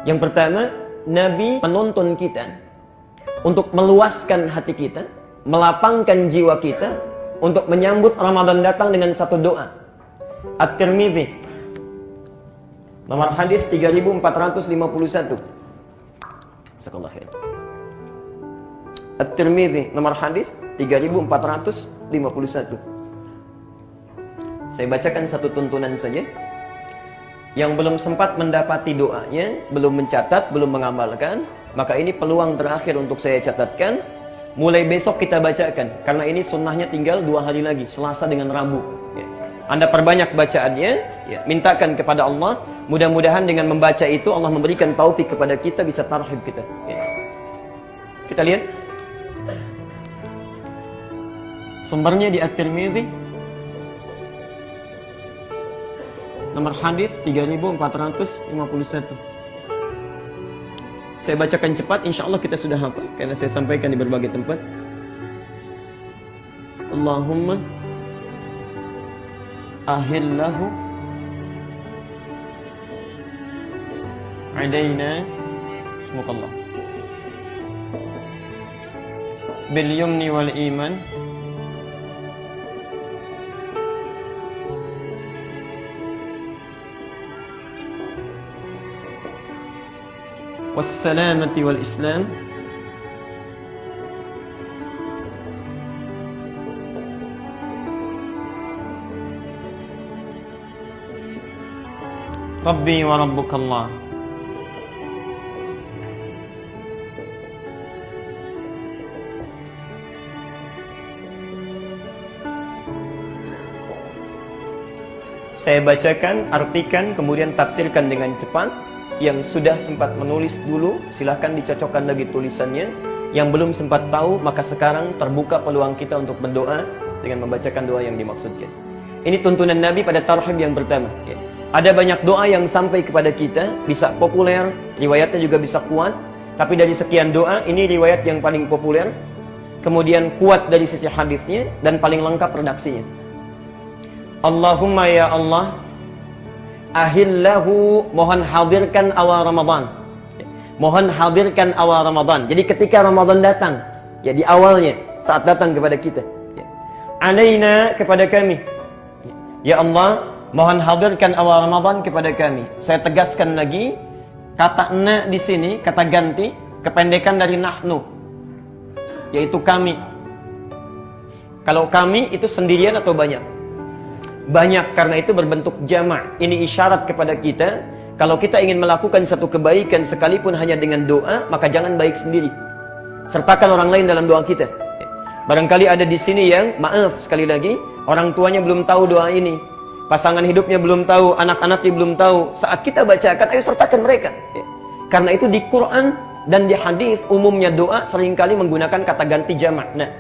Yang pertama, Nabi menuntun kita untuk meluaskan hati kita, melapangkan jiwa kita, untuk menyambut Ramadan datang dengan satu doa. At-Tirmidzi, nomor hadis 3451. At-Tirmidzi, nomor hadis 3451. Saya bacakan satu tuntunan saja. Yang belum sempat mendapati doanya, belum mencatat, belum mengamalkan, maka ini peluang terakhir untuk saya catatkan. Mulai besok kita bacakan, karena ini sunnahnya tinggal 2 hari lagi, Selasa dengan Rabu. Ya. Anda perbanyak bacaannya, ya. Mintakan kepada Allah, mudah-mudahan dengan membaca itu Allah memberikan taufik kepada kita, bisa tarhib kita. Ya. Kita lihat. Sumbernya di At-Tirmidzi, nomor hadis 3451. Saya bacakan cepat, insya Allah kita sudah hafal karena saya sampaikan di berbagai tempat. Allahumma ahillahu alaina semoga bil yumni wal iman wassalamati wal Islam Rabbi wa Rabbukallah. Saya bacakan, artikan, kemudian tafsirkan dengan cepat. Yang sudah sempat menulis dulu, silahkan dicocokkan lagi tulisannya. Yang belum sempat tahu, maka sekarang terbuka peluang kita untuk berdoa dengan membacakan doa yang dimaksudkan. Ini tuntunan Nabi pada tarhib yang pertama. Ya. Ada banyak doa yang sampai kepada kita, bisa populer, riwayatnya juga bisa kuat. Tapi dari sekian doa, ini riwayat yang paling populer. Kemudian kuat dari sisi hadisnya, dan paling lengkap redaksinya. Allahumma ya Allah, ahillahu, mohon hadirkan awal Ramadan. Mohon hadirkan awal Ramadan. Jadi ketika Ramadan datang, ya di awalnya, saat datang kepada kita. Ya. Alaina, kepada kami. Ya Allah, mohon hadirkan awal Ramadan kepada kami. Saya tegaskan lagi, kata na di sini, kata ganti, kependekan dari nahnu, yaitu kami. Kalau kami itu sendirian atau banyak? Banyak, karena itu berbentuk jama'. Ini isyarat kepada kita, kalau kita ingin melakukan satu kebaikan sekalipun hanya dengan doa, maka jangan baik sendiri. Sertakan orang lain dalam doa kita. Barangkali ada di sini yang, maaf sekali lagi, orang tuanya belum tahu doa ini, pasangan hidupnya belum tahu, anak-anaknya belum tahu. Saat kita bacakan, ayo sertakan mereka. Karena itu di Quran dan di hadis umumnya doa seringkali menggunakan kata ganti jama'. Nah,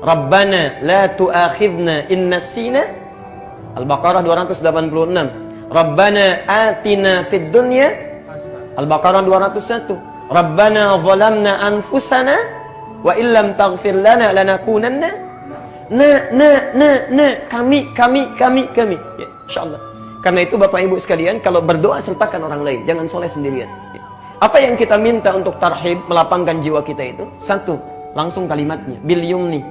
Rabbana la tu'akhidna in nasina, Al-Baqarah 286. Rabbana atina fid dunya, Al-Baqarah 201. Rabbana zalamna anfusana wa illam taghfir lana lanakunanna. Kami. Ya, insyaallah. Karena itu Bapak Ibu sekalian, kalau berdoa sertakan orang lain, jangan soleh sendirian. Ya. Apa yang kita minta untuk tarhib, melapangkan jiwa kita itu? Satu, langsung kalimatnya, bil yumni.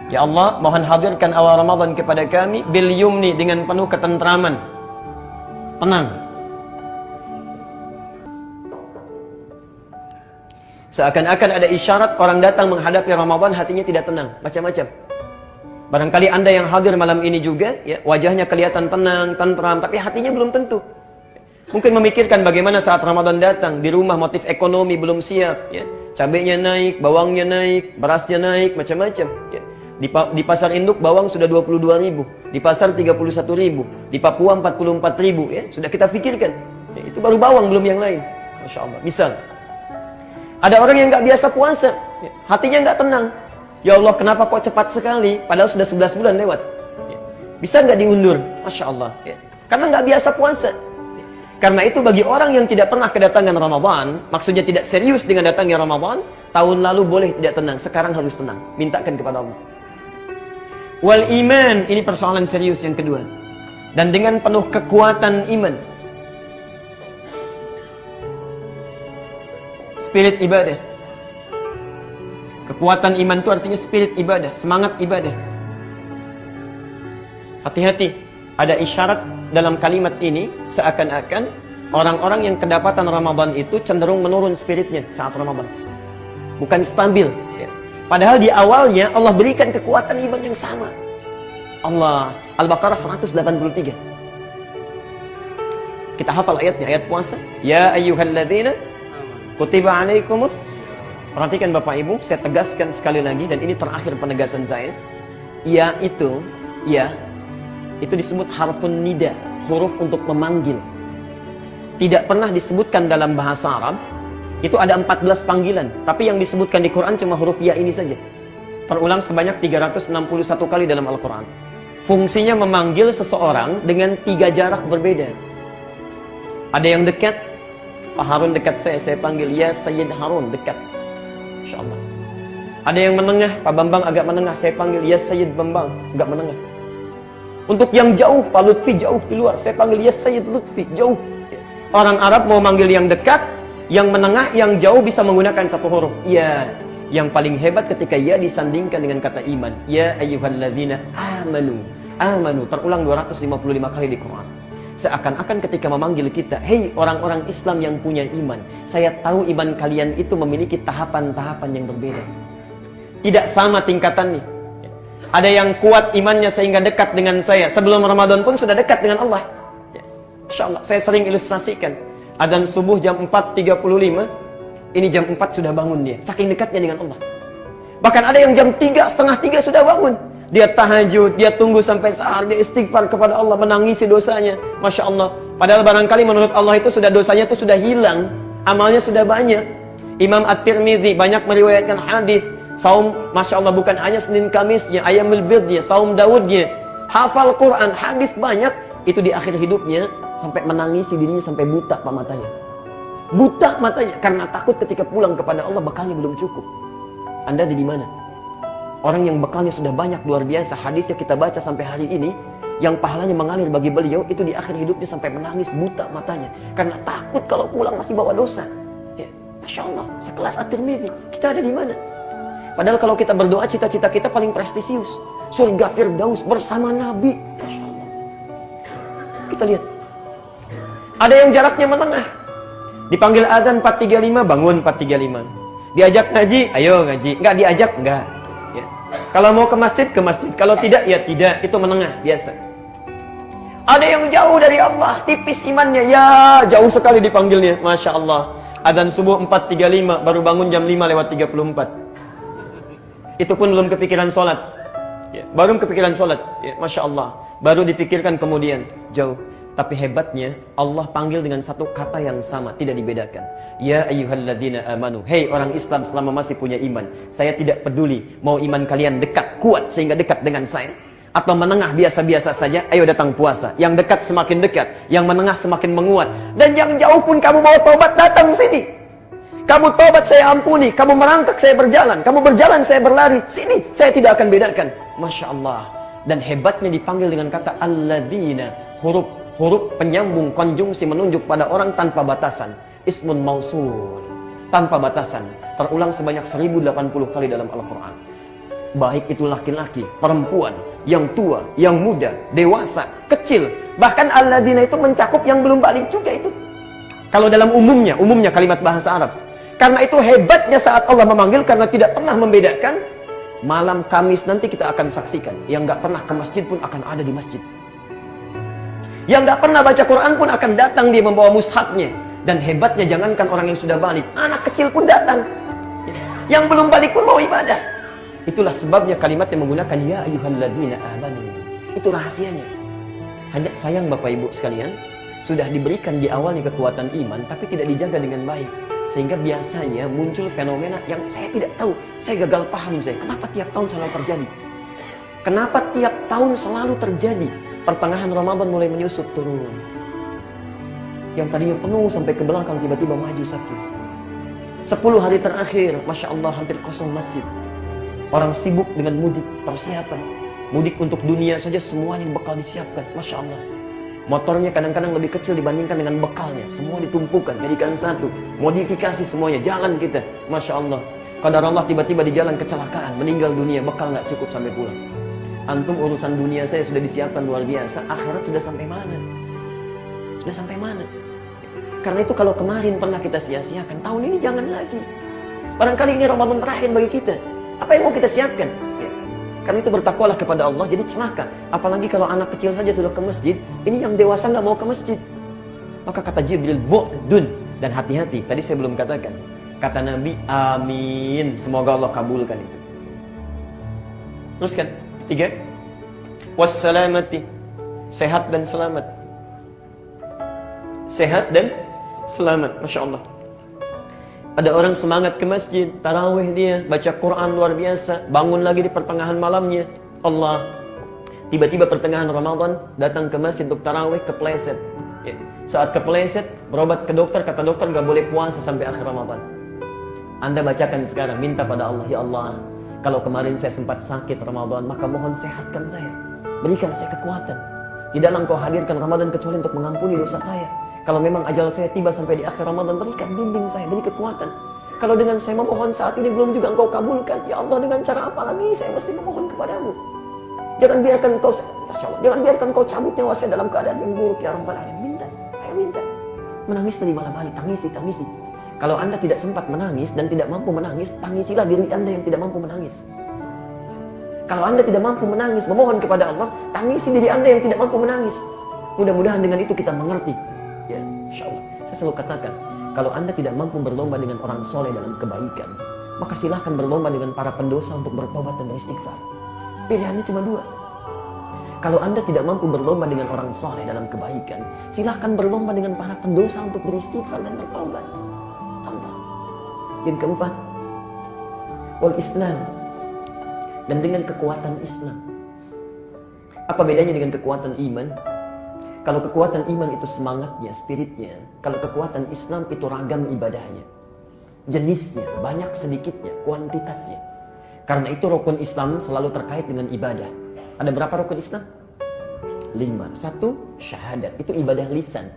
Ya Allah, mohon hadirkan awal Ramadan kepada kami bil yumni, dengan penuh ketentraman, tenang. Seakan-akan ada isyarat orang datang menghadapi Ramadan hatinya tidak tenang, macam-macam. Barangkali Anda yang hadir malam ini juga, ya, wajahnya kelihatan tenang, tentram, tapi hatinya belum tentu. Mungkin memikirkan bagaimana saat Ramadan datang, di rumah motif ekonomi belum siap, ya. Cabenya naik, bawangnya naik, berasnya naik, macam-macam, ya. Di pasar induk bawang sudah 22.000, di pasar 31.000, di Papua 44.000, ya. Sudah kita pikirkan. Ya, itu baru bawang, belum yang lain. Masya Allah. Misal, ada orang yang nggak biasa puasa, ya, hatinya nggak tenang. Ya Allah, kenapa kok cepat sekali? Padahal sudah 11 bulan lewat. Ya. Bisa nggak diundur? Masya Allah. Ya. Karena nggak biasa puasa. Ya. Karena itu bagi orang yang tidak pernah kedatangan Ramadan, maksudnya tidak serius dengan datangnya Ramadan, tahun lalu boleh tidak tenang, sekarang harus tenang. Mintakan kepada Allah. Wal iman, ini persoalan serius yang kedua. Dan dengan penuh kekuatan iman. spirit ibadah. Kekuatan iman itu artinya spirit ibadah, semangat ibadah. Hati-hati, ada isyarat dalam kalimat ini seakan-akan orang-orang yang kedapatan Ramadan itu cenderung menurun spiritnya saat Ramadan. Bukan stabil. Padahal di awalnya Allah berikan kekuatan iman yang sama. Allah, Al-Baqarah 183. Kita hafal ayatnya, ayat puasa. Ya ayyuhalladzina kutiba alaikumus. Perhatikan Bapak Ibu, saya tegaskan sekali lagi dan ini terakhir penegasan saya. Ya itu disebut harfun nida, huruf untuk memanggil. Tidak pernah disebutkan dalam bahasa Arab. Itu ada 14 panggilan, tapi yang disebutkan di Quran cuma huruf ya ini saja. Terulang sebanyak 361 kali dalam Al-Quran. Fungsinya memanggil seseorang dengan 3 jarak berbeda. Ada yang dekat, Pak Harun dekat saya panggil ya Sayyid Harun, dekat. InsyaAllah. Ada yang menengah, Pak Bambang agak menengah, saya panggil ya Sayyid Bambang, agak menengah. Untuk yang jauh, Pak Lutfi jauh di luar, saya panggil ya Sayyid Lutfi, jauh. Orang Arab mau manggil yang dekat, yang menengah, yang jauh bisa menggunakan satu huruf. Ya. Yang paling hebat ketika ya disandingkan dengan kata iman. Ya ayyuhalladzina amanu. Amanu terulang 255 kali di Quran. Seakan-akan ketika memanggil kita, hei orang-orang Islam yang punya iman, saya tahu iman kalian itu memiliki tahapan-tahapan yang berbeda. Tidak sama tingkatannya. Ada yang kuat imannya sehingga dekat dengan saya. Sebelum Ramadan pun sudah dekat dengan Allah. InsyaAllah, saya sering ilustrasikan. Adzan subuh jam 4.35, ini jam 4 sudah bangun dia. Saking dekatnya dengan Allah. Bahkan ada yang jam 3, setengah 3 sudah bangun. Dia tahajud, dia tunggu sampai sahar, dia istighfar kepada Allah, menangisi dosanya. Masya Allah. Padahal barangkali menurut Allah itu sudah dosanya itu sudah hilang. Amalnya sudah banyak. Imam At-Tirmidzi banyak meriwayatkan hadis. Saum, Masya Allah, bukan hanya Senin Kamisnya, Ayyamul Bidnya, Saum Daudnya. Hafal Quran, hadis banyak. Itu di akhir hidupnya sampai menangisi dirinya sampai buta pak matanya. Buta matanya karena takut ketika pulang kepada Allah bekalnya belum cukup. Anda di mana? Orang yang bekalnya sudah banyak luar biasa, hadisnya kita baca sampai hari ini, yang pahalanya mengalir bagi beliau itu di akhir hidupnya sampai menangis buta matanya karena takut kalau pulang masih bawa dosa. Ya, Masya Allah, sekelas At-Tirmidzi, kita ada di mana? Padahal kalau kita berdoa cita-cita kita paling prestisius, surga Firdaus bersama Nabi. Masya Allah. Kita lihat. Ada yang jaraknya menengah. Dipanggil azan 4.35, bangun 4.35. Diajak ngaji, ayo ngaji. Enggak diajak, enggak. Ya. Kalau mau ke masjid, ke masjid. Kalau tidak, ya tidak. Itu menengah, biasa. Ada yang jauh dari Allah, tipis imannya. Ya, jauh sekali dipanggilnya. Masya Allah. Adzan subuh 4.35, baru bangun jam 5:34. Itu pun belum kepikiran sholat. Ya, baru kepikiran sholat. Ya, Masya Allah. Baru dipikirkan kemudian jauh. Tapi hebatnya Allah panggil dengan satu kata yang sama, tidak dibedakan. Ya ayyuhalladzina amanu. Hei orang Islam selama masih punya iman. Saya tidak peduli mau iman kalian dekat, kuat sehingga dekat dengan saya, atau menengah biasa-biasa saja. Ayo datang puasa. Yang dekat semakin dekat, yang menengah semakin menguat. Dan yang jauh pun kamu mau tobat, datang sini. Kamu tobat saya ampuni, kamu merangkak saya berjalan, kamu berjalan saya berlari. Sini, saya tidak akan bedakan. Masya Allah. Dan hebatnya dipanggil dengan kata alladzina, huruf penyambung konjungsi menunjuk pada orang tanpa batasan. Ismun mausul, tanpa batasan. Terulang sebanyak 1080 kali dalam Al-Quran. Baik itu laki-laki, perempuan, yang tua, yang muda, dewasa, kecil. Bahkan alladzina itu mencakup yang belum balik juga itu. Kalau dalam umumnya kalimat bahasa Arab. Karena itu hebatnya saat Allah memanggil, karena tidak pernah membedakan. Malam Kamis nanti kita akan saksikan. Yang gak pernah ke masjid pun akan ada di masjid. Yang gak pernah baca Quran pun akan datang dia membawa mushafnya. Dan hebatnya jangankan orang yang sudah balik, anak kecil pun datang. Yang belum balik pun mau ibadah. Itulah sebabnya kalimat yang menggunakan ya ayyuhalladzina amanu. Itu rahasianya. Hanya sayang Bapak Ibu sekalian, sudah diberikan di awalnya kekuatan iman, tapi tidak dijaga dengan baik. Sehingga biasanya muncul fenomena yang saya tidak tahu. Saya gagal paham saya. Kenapa tiap tahun selalu terjadi? Kenapa tiap tahun selalu terjadi? Pertengahan Ramadan mulai menyusut turun. Yang tadinya penuh sampai ke belakang tiba-tiba maju sakit. 10 hari terakhir, Masya Allah hampir kosong masjid. Orang sibuk dengan mudik, persiapan. Mudik untuk dunia saja semuanya bekal disiapkan. Masya Allah. Motornya kadang-kadang lebih kecil dibandingkan dengan bekalnya. Semua ditumpukan, jadikan satu. Modifikasi semuanya, jalan kita. Masya Allah. Qadar Allah tiba-tiba di jalan kecelakaan, meninggal dunia, bekal nggak cukup sampai pulang. Antum urusan dunia saya sudah disiapkan luar biasa. Akhirat sudah sampai mana? Sudah sampai mana? Karena itu kalau kemarin pernah kita sia-siakan, tahun ini jangan lagi. Barangkali ini Ramadan terakhir bagi kita. Apa yang mau kita siapkan? Karena itu bertakwalah kepada Allah, jadi celaka. Apalagi kalau anak kecil saja sudah ke masjid, ini yang dewasa nggak mau ke masjid. Maka kata Jibril, bu'dun. Dan hati-hati, tadi saya belum katakan. Kata Nabi, amin. Semoga Allah kabulkan itu. Teruskan, 3. Wassalamati. Sehat dan selamat. Sehat dan selamat, Masya Allah. Ada orang semangat ke masjid, tarawih dia, baca Quran luar biasa, bangun lagi di pertengahan malamnya. Allah, tiba-tiba pertengahan Ramadan, datang ke masjid untuk tarawih, kepleset. Ya. Saat kepleset, berobat ke dokter, kata dokter gak boleh puasa sampai akhir Ramadan. Anda bacakan sekarang, minta pada Allah, ya Allah, kalau kemarin saya sempat sakit Ramadan, maka mohon sehatkan saya. Berikan saya kekuatan. Tidaklah Engkau hadirkan Ramadan kecuali untuk mengampuni dosa saya. Kalau memang ajal saya tiba sampai di akhir Ramadan, berikan bimbing saya, beri kekuatan. Kalau dengan saya memohon saat ini belum juga Engkau kabulkan, ya Allah, dengan cara apa lagi saya mesti memohon kepadamu? Jangan biarkan Engkau, Masya Allah, jangan biarkan Engkau cabut nyawa saya dalam keadaan yang buruk, ya Rabbal Alamin. Minta, ayo minta. Menangis dari malam hari, tangisi. Kalau Anda tidak sempat menangis dan tidak mampu menangis, tangisilah diri Anda yang tidak mampu menangis. Kalau Anda tidak mampu menangis, memohon kepada Allah, tangisi diri Anda yang tidak mampu menangis. Mudah-mudahan dengan itu kita mengerti. Ya, insya Allah. Saya selalu katakan, kalau Anda tidak mampu berlomba dengan orang soleh dalam kebaikan, maka silahkan berlomba dengan para pendosa untuk bertobat dan beristighfar. Pilihannya cuma 2. Kalau Anda tidak mampu berlomba dengan orang soleh dalam kebaikan, silahkan berlomba dengan para pendosa untuk beristighfar dan bertobat. Allah. Yang keempat, wal Islam. Dan dengan kekuatan Islam. Apa bedanya dengan kekuatan iman? Kalau kekuatan iman itu semangatnya, spiritnya. Kalau kekuatan Islam itu ragam ibadahnya. Jenisnya, banyak sedikitnya, kuantitasnya. Karena itu rukun Islam selalu terkait dengan ibadah. Ada berapa rukun Islam? 5. 1, syahadat. Itu ibadah lisan.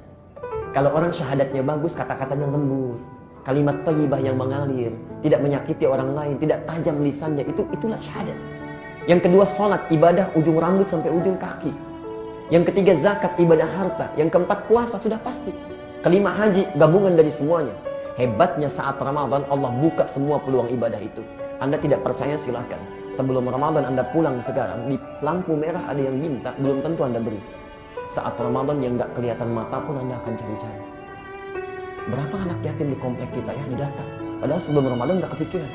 Kalau orang syahadatnya bagus, kata-katanya lembut. Kalimat thayyibah yang mengalir. Tidak menyakiti orang lain. Tidak tajam lisannya. Itulah syahadat. Yang kedua, sholat. Ibadah ujung rambut sampai ujung kaki. Yang ketiga, zakat, ibadah harta. Yang keempat, puasa, sudah pasti. Kelima, haji, gabungan dari semuanya. Hebatnya saat Ramadan, Allah buka semua peluang ibadah itu. Anda tidak percaya, silahkan. Sebelum Ramadan Anda pulang sekarang, di lampu merah ada yang minta, belum tentu Anda beri. Saat Ramadan yang gak kelihatan mata pun Anda akan cari-cari. Berapa anak yatim di komplek kita ya, didata. Padahal sebelum Ramadan gak kepikiran.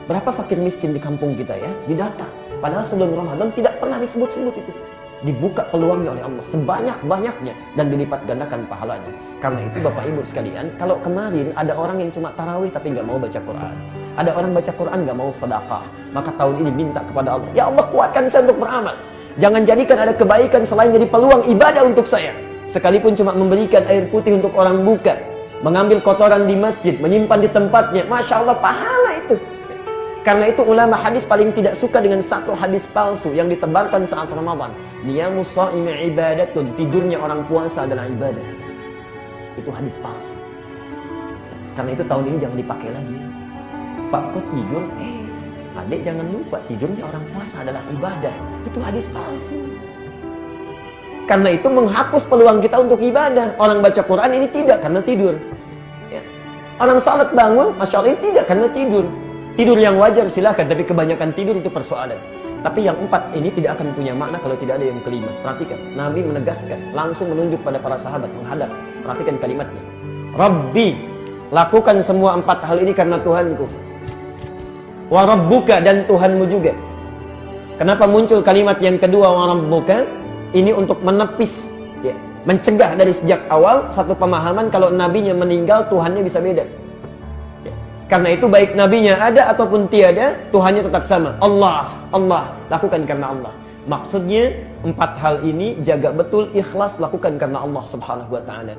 Berapa fakir miskin di kampung kita ya, didata. Padahal sebelum Ramadan tidak pernah disebut-sebut itu. Dibuka peluangnya oleh Allah sebanyak-banyaknya dan dilipat gandakan pahalanya. Karena itu Bapak Ibu sekalian, kalau kemarin ada orang yang cuma tarawih tapi nggak mau baca Quran, ada orang baca Quran nggak mau sedekah, maka tahun ini minta kepada Allah, ya Allah kuatkan saya untuk beramal. Jangan jadikan ada kebaikan selain jadi peluang ibadah untuk saya. Sekalipun cuma memberikan air putih untuk orang buka, mengambil kotoran di masjid, menyimpan di tempatnya, Masya Allah pahala itu. Karena itu ulama hadis paling tidak suka dengan satu hadis palsu yang ditebarkan saat Ramadan. Niyamus shaimi ibadatun, tidurnya orang puasa adalah ibadah. Itu hadis palsu. Karena itu tahun ini jangan dipakai lagi. Pak kok tidur? Adik jangan lupa tidurnya orang puasa adalah ibadah. Itu hadis palsu. Karena itu menghapus peluang kita untuk ibadah. Orang baca Quran ini tidak karena tidur. Ya. Orang salat bangun, Masya Allah ini tidak karena tidur. Tidur yang wajar silahkan, tapi kebanyakan tidur itu persoalan. Tapi yang 4 ini tidak akan punya makna kalau tidak ada yang kelima. Perhatikan, Nabi menegaskan, langsung menunjuk pada para sahabat, menghadap. Perhatikan kalimatnya. Rabbi, lakukan semua 4 hal ini karena Tuhanku. Wa Rabbuka, dan Tuhanmu juga. Kenapa muncul kalimat yang kedua, Wa Rabbuka? Ini untuk menepis, ya, mencegah dari sejak awal satu pemahaman kalau nabinya meninggal, Tuhannya bisa beda. Karena itu baik nabinya ada ataupun tiada, Tuhannya tetap sama. Allah, lakukan karena Allah. Maksudnya 4 hal ini jaga betul, ikhlas, lakukan karena Allah Subhanahu wa ta'ala.